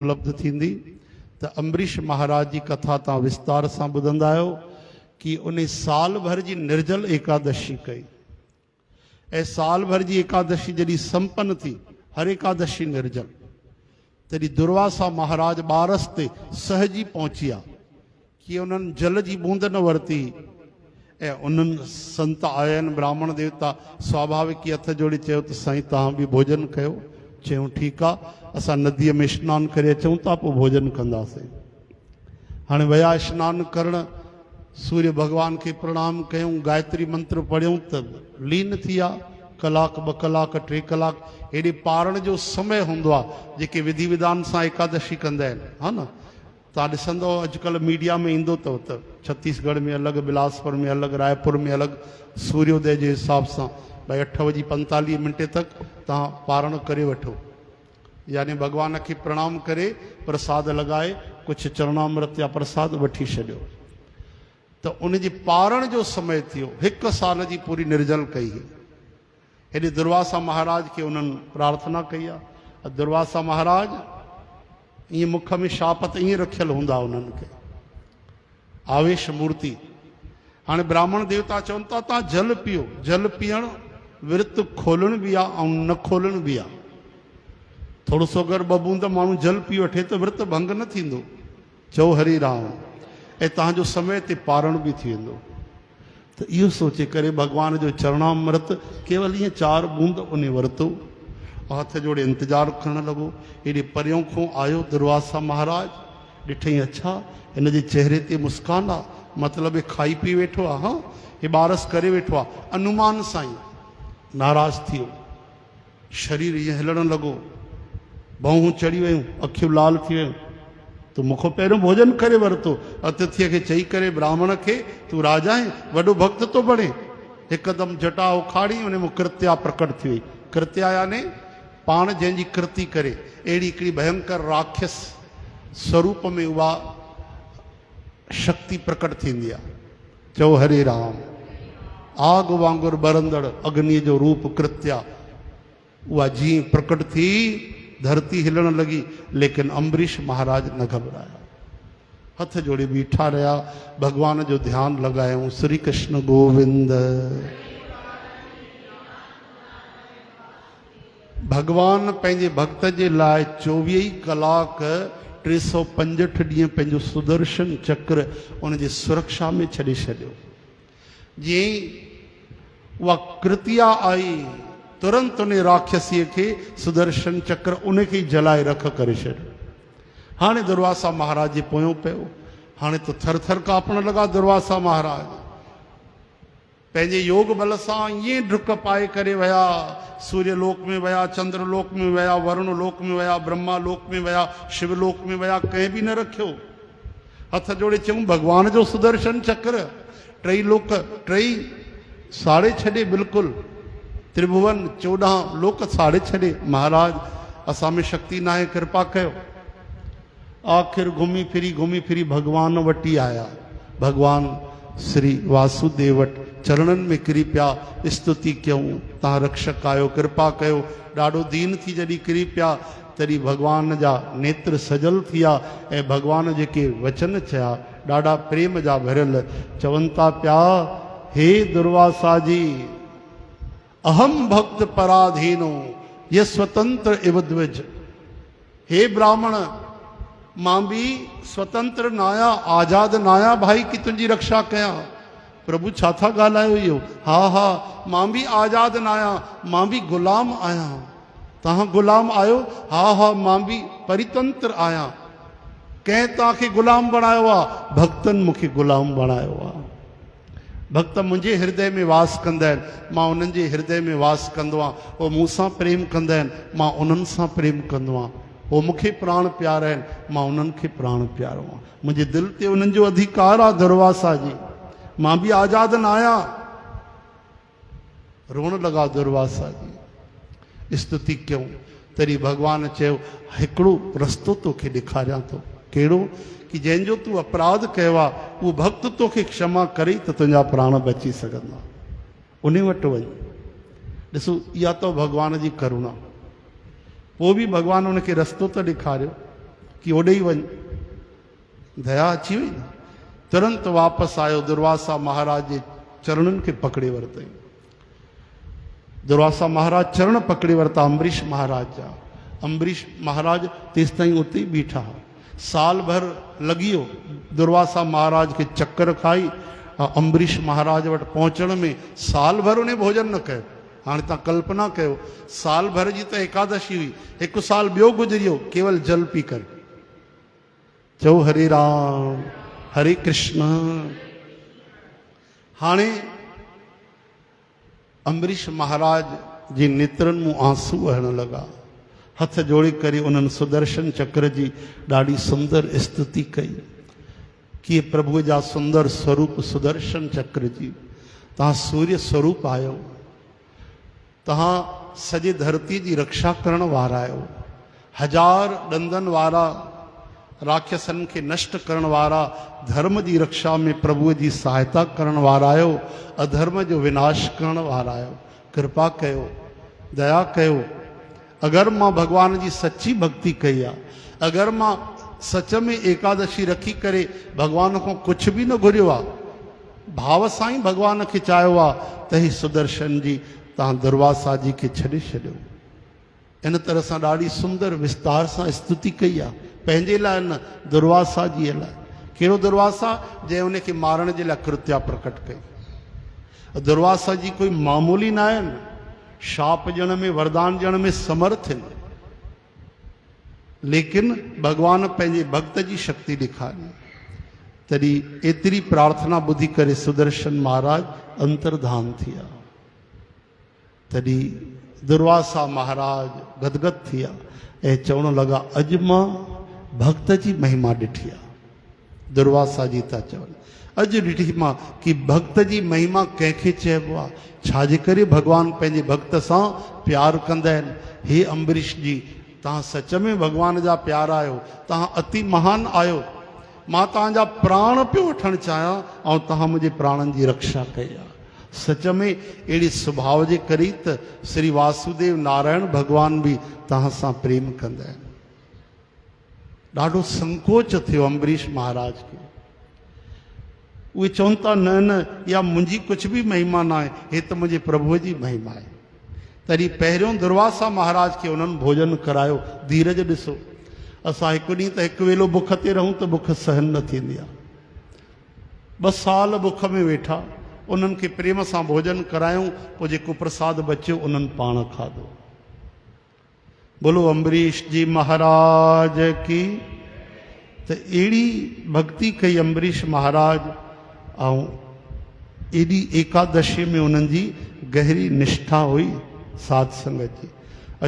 उपलब्ध थींदी। तो अम्बरीश महाराज जी कथा ता विस्तार से ॿुधंदा आहियो कि उन साल भर जी निर्जल एकादशी कई ऐं साल भर जी एकादशी जॾहिं संपन्न थी, हर एकादशी निर्जल, तॾहिं दुर्वासा महाराज बारस ते सहजी पहुची आ कि उन्हनि जल जी बूंद न वरिती ऐं उन्हनि संत आया आहिनि ब्राह्मण देवता स्वाभाविक ई हथ जोड़े चयो त साईं तव्हां बि भोजन कयो। चयूं ठीकु आहे, असां नदीअ में सनानु करे अचूं था, पोइ भोजन कंदासीं। हाणे विया सनानु करणु, सूर्य भगवान खे प्रणाम कयूं, गायत्री मंत्र पढ़ियूं त लीन थी विया। कलाक ॿ कलाक 3 कलाक हेॾे पारण जो समय हूंदो आहे जेके विधि विधान सां एकादशी कंदा आहिनि, हा न। तव्हां ॾिसंदव अॼुकल्ह मीडिया में ईंदो अथव त छत्तीसगढ़ में अलॻि, बिलासपुर में अलॻि, रायपुर में अलॻि, सूर्योदय जे हिसाब सां भई 8:45 तक तव्हां पारण करे वठो, यानी भगवान खे प्रणाम करे प्रसाद लॻाए कुझु चरणामृत या प्रसाद वठी छॾियो। त उन जे पारण जो समय थियो, 1 साल जी पूरी निर्जल कई हुई। हेॾे दुर्वासा महाराज खे उन्हनि प्रार्थना कई आहे। दुर्वासा महाराज ईअं मुख में शापत ईअं रखियल हूंदा उन्हनि खे, आवेश मूर्ति। हाणे ब्राह्मण देवता चवनि था तव्हां जल पियो। जल पीअणु विर्त खोलण भी आहे ऐं न खोलण भी आहे। थोरो सो अगरि 2 बूंद माण्हू जल पी वठे त विर्त भंग न थींदो। चओ हरि राम, ऐं तव्हांजो समय ते पारण बि थी वेंदो। त इहो सोचे करे भगवान जो चरणामृत केवल ईअं 4 बूंद उन वरितो, हथ जोड़े इंतज़ारु करणु लॻो। हेॾे परियों खां आयो दुर्वासा महाराज, ॾिठई अच्छा हिन जे चेहरे ते मुस्कान आहे, मतिलबु हे खाई पी वेठो आहे, हा हे बारस करे वेठो आहे। अनुमान सां ई नाराज़ थी वियो, शरीर ईअं हिलणु लॻो, भौं चढ़ी वियूं, अखियूं लाल थी वियूं। तूं मूंखां पहिरियों भोजन करे वरितो। अतिथीअ खे चई करे ब्राह्मण खे तूं राजा आहीं, वॾो भक्त थो बणे। हिकदमि जटा उखाड़ी उन में कृत्या प्रकट थी वई। कृत्या यानी पाण जंहिंजी कृति करे, अहिड़ी हिकिड़ी भयंकर राक्षस स्वरूप में उहा शक्ति प्रकट थींदी आहे। चओ हरे राम। आग वांगुरु ॿरंदड़ अग्नीअ जो रूप कृत्या, उहा जीअं प्रकट थी धरती हिलण लगी, लेकिन अम्बरीश महाराज न घबराया, हथ जोड़े बीठा रहा, भगवान जो ध्यान लगायूं। श्री कृष्ण गोविंद। भगवान पंहिंजे भक्त जे लाइ 24 कलाक 365 ॾींहं पंहिंजो सुदर्शन चक्र उन जे सुरक्षा में छॾे छॾियो। जीअं उहा कृतिया आई, तुरंत उन राक्षसीअ खे सुदर्शन चक्र उन खे जलाए रख करे छॾियो। हाणे दुर्वासा महाराज जे पोयों पियो। हाणे तो थर थर कापण लॻा दुर्वासा महाराज। पंहिंजे योग बल सां ईअं डुक पाए करे विया, सूर्यलोक में विया, चंद्रलोक में विया, वरुण लोक में विया, ब्रह्मा लोक में विया, शिवलोक में विया, कंहिं बि न रखियो। हथ जोड़े चयूं भगवान जो सुदर्शन चक्र 3 लोक 3 साड़े छॾे, बिल्कुलु त्रिभुवन 14 लोक साड़े छॾे। महाराज असां में शक्ति न आहे, कृपा कयो। आखिर घुमी फिरी भगवान वटी आया। भगवान श्री वासुदेव वटि चरणनि में किरी पिया, स्तुति कयूं, तव्हां रक्षक आहियो, कृपा कयो। ॾाढो दीन थी जॾहिं किरी पिया, तॾहिं भगवान जा नेत्र सजल थिया ऐं भगवान जेके वचन चया ॾाढा प्रेम जा भरियल, चवनि था पिया, हे दुर्वासा जी, अहम भक्त पराधीनो ये स्वतंत्र इव द्विज। हे ब्राह्मण, मां भी स्वतंत्र न आहियां, आज़ाद न आहियां भाई कि तुंहिंजी रक्षा कयां। प्रभु छा था ॻाल्हायो इहो? हा हा, मां भी आज़ाद न आहियां, मां भी गुलाम आहियां। तव्हां गुलाम आहियो? हा हा, मां भी परितंत्र आहियां। कंहिं तव्हांखे गुलाम बणायो आहे? भक्तनि मूंखे गुलाम बणायो आहे। भक्त मुंहिंजे हृदय में वास कंदा आहिनि, मां उन्हनि जे हृदय में वास कंदो आहियां। उहो मूंसां प्रेम कंदा आहिनि, मां उन्हनि सां प्रेम कंदो आहियां। उहो मूंखे प्राण प्यारा आहिनि, मां उन्हनि खे प्राण प्यारो आहियां। मुंहिंजे दिलि ते उन्हनि जो अधिकार आहे। दुर्वासा जी, मां बि आज़ाद न आहियां। रोअण लॻा दुर्वासा जी, स्तुति कयूं। तॾहिं भगवान चयो, हिकिड़ो रस्तो तोखे ॾेखारियां थो। कहिड़ो? कि जंहिंजो तूं अपराध कयो आहे, उहो भक्त तोखे क्षमा करे त तुंहिंजा प्राण बची सघंदा। उन वटि वञ। ॾिसो, इहा तो भगवान जी करुणा। वो भी भगवान उनके रस्तो तो ॾेखारियो। कि ओॾे ई वञ, दया अची वई। तुरंत वापसि आयो, दुर्वासा महाराज जे चरणनि खे पकड़े वरितई। दुर्वासा महाराज चरण पकड़े वरिता अम्बरीश महाराज जा। अम्बरीश महाराज तेसि ताईं उते ई बीठा। साल भर लॻी वियो दुर्वासा महाराज खे चक्कर खाई अम्बरीश महाराज वटि पहुचण में। साल भर उन भोजन न कयो। हाणे तव्हां कल्पना कयो, साल भर जी त एकादशी हुई, हिकु साल ॿियो गुज़री वियो केवल जल पी करे। चओ हरे राम हरे कृष्ण। हाणे अम्बरीश महाराज जे नेत्रनि मूं आंसू वहण लॻा। हथ जोड़े करे उन्हनि सुदर्शन चक्र जी ॾाढी सुंदर स्तुति कई कि प्रभुअ जा सुंदर स्वरूप सुदर्शन चक्र जी, तव्हां सूर्य स्वरूप आहियो, तव्हां सॼे धरतीअ जी रक्षा करण वारा आहियो। हजार ॾंदनि वारा राक्षसनि खे नष्ट करण वारा, धर्म जी रक्षा में प्रभुअ जी सहायता करण वारा आहियो, अधर्म जो विनाश करण वारा आहियो। कृपा कयो, दया कयो। अगरि मां भगवान जी सची भक्ति कई आहे, अगरि मां सच में एकादशी रखी करे भगवान खां कुझु बि न घुरियो आहे, भाव सां ई भगवान खे चाहियो आहे, त ही सुदर्शन जी तव्हां दुर्वासा जी खे छॾे छॾियो। इन तरह सां ॾाढी सुंदर विस्तार सां स्तुति कई आहे, पंहिंजे लाइ न, दुर्वासा जी लाइ। कहिड़ो दुर्वासा? जंहिं उनखे मारण जे लाइ कृत्या प्रकट कई। दुर्वासा जी कोई मामूली न आहे न, शाप ॾियण में वरदान ॾियण में समर्थ आहिनि, लेकिन भगवान पंहिंजे भक्त जी शक्ति ॾेखारी। तॾहिं एतिरी प्रार्थना ॿुधी करे सुदर्शन महाराज अंतर्धान थिया। तॾहिं दुर्वासा महाराज गदगद थिया ऐं चवण लॻा, अॼु मां भक्त जी महिमा ॾिठी आहे। दुर्वासा जी था चवनि, अॼु ॾिठी मां कि भक्त जी महिमा कंहिंखे चइबो आहे, छाजे करे भगवान पंहिंजे भक्त सां प्यार कंदा आहिनि। हे अम्बरीश जी, तव्हां सच में भगवान जा प्यारा आहियो, तव्हां अति महान आहियो। मां तव्हांजा प्राण पियो वठणु चाहियां ऐं तव्हां मुंहिंजे प्राणनि जी रक्षा कई आहे। सच में अहिड़े स्वभाव जे करे त श्री वासुदेव नारायण भगवान बि तव्हां सां प्रेम कंदा आहिनि। ॾाढो संकोच थियो अम्बरीश महाराज खे। उहे चवनि था, न न, इहा मुंहिंजी कुझु बि महिमा न आहे, हे त मुंहिंजे प्रभुअ जी महिमा आहे। तॾहिं पहिरियों दुर्वासा महाराज खे उन्हनि भोजन करायो। धीरज ॾिसो, असां हिकु ॾींहुं त हिकु वेलो बुख ते रहूं त बुख सहन न थींदी आहे। 2 साल बुख में वेठा, उन्हनि खे प्रेम सां भोजन करायूं, पोइ जेको प्रसाद बचियो उन्हनि पाण खाधो। बोलो अम्बरीश जी महाराज की। त अहिड़ी भक्ति कई अम्बरीश महाराज, ऐं एॾी एकादशी में उन्हनि जी गहरी निष्ठा हुई साध संगत जी।